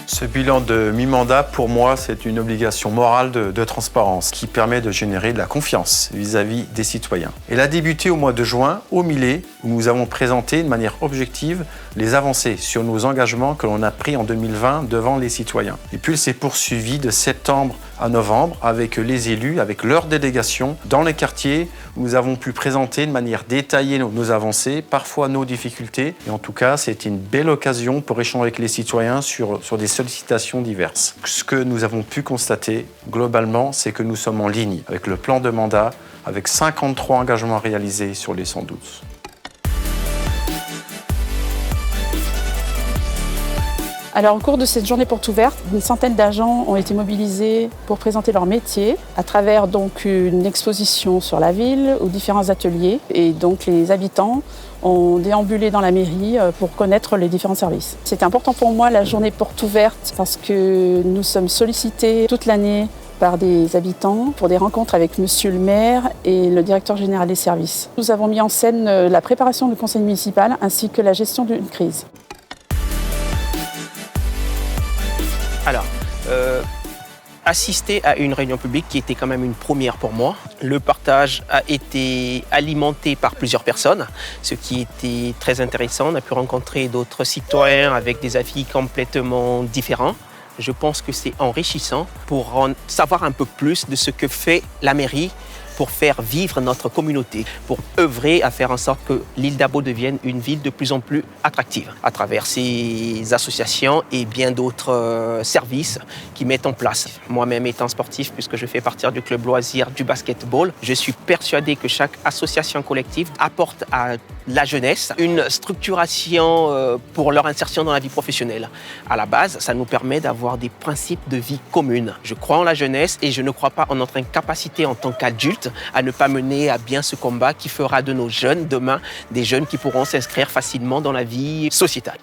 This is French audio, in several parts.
Ce bilan de mi-mandat, pour moi, c'est une obligation morale de transparence qui permet de générer de la confiance vis-à-vis des citoyens. Elle a débuté au mois de juin, au Millet, où nous avons présenté de manière objective les avancées sur nos engagements que l'on a pris en 2020 devant les citoyens. Et puis, elle s'est poursuivie de septembre à novembre avec les élus, avec leurs délégations dans les quartiers où nous avons pu présenter de manière détaillée nos avancées, parfois nos difficultés. Et en tout cas, c'était une belle occasion pour échanger avec les citoyens sur des sollicitations diverses. Ce que nous avons pu constater globalement, c'est que nous sommes en ligne avec le plan de mandat, avec 53 engagements réalisés sur les 112. Alors, au cours de cette journée porte ouverte, une centaine d'agents ont été mobilisés pour présenter leur métier à travers donc une exposition sur la ville ou différents ateliers. Et donc, les habitants ont déambulé dans la mairie pour connaître les différents services. C'est important pour moi la journée porte ouverte parce que nous sommes sollicités toute l'année par des habitants pour des rencontres avec monsieur le maire et le directeur général des services. Nous avons mis en scène la préparation du conseil municipal ainsi que la gestion d'une crise. Alors, assister à une réunion publique qui était quand même une première pour moi. Le partage a été alimenté par plusieurs personnes, ce qui était très intéressant. On a pu rencontrer d'autres citoyens avec des avis complètement différents. Je pense que c'est enrichissant pour en savoir un peu plus de ce que fait la mairie pour faire vivre notre communauté, pour œuvrer à faire en sorte que l'île d'Abo devienne une ville de plus en plus attractive à travers ces associations et bien d'autres services qui mettent en place. Moi-même étant sportif, puisque je fais partie du club loisir du basketball, je suis persuadé que chaque association collective apporte à la jeunesse une structuration pour leur insertion dans la vie professionnelle. À la base, ça nous permet d'avoir des principes de vie communes. Je crois en la jeunesse et je ne crois pas en notre incapacité en tant qu'adultes à ne pas mener à bien ce combat qui fera de nos jeunes demain des jeunes qui pourront s'inscrire facilement dans la vie sociétale.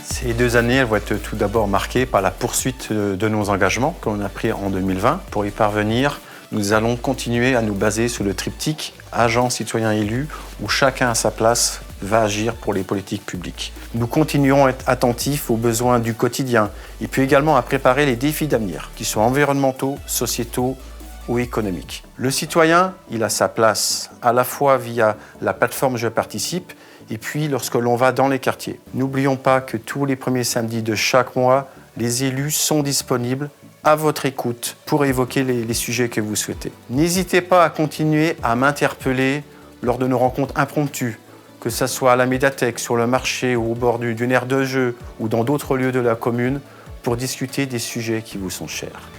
Ces 2 années, elles vont être tout d'abord marquées par la poursuite de nos engagements que l'on a pris en 2020. Pour y parvenir, nous allons continuer à nous baser sur le triptyque agents, citoyens, élus, où chacun à sa place va agir pour les politiques publiques. Nous continuerons à être attentifs aux besoins du quotidien et puis également à préparer les défis d'avenir, qu'ils soient environnementaux, sociétaux ou économiques. Le citoyen, il a sa place à la fois via la plateforme Je participe et puis lorsque l'on va dans les quartiers. N'oublions pas que tous les premiers samedis de chaque mois, les élus sont disponibles à votre écoute pour évoquer les sujets que vous souhaitez. N'hésitez pas à continuer à m'interpeller lors de nos rencontres impromptues, que ce soit à la médiathèque, sur le marché ou au bord d'une aire de jeu ou dans d'autres lieux de la commune, pour discuter des sujets qui vous sont chers.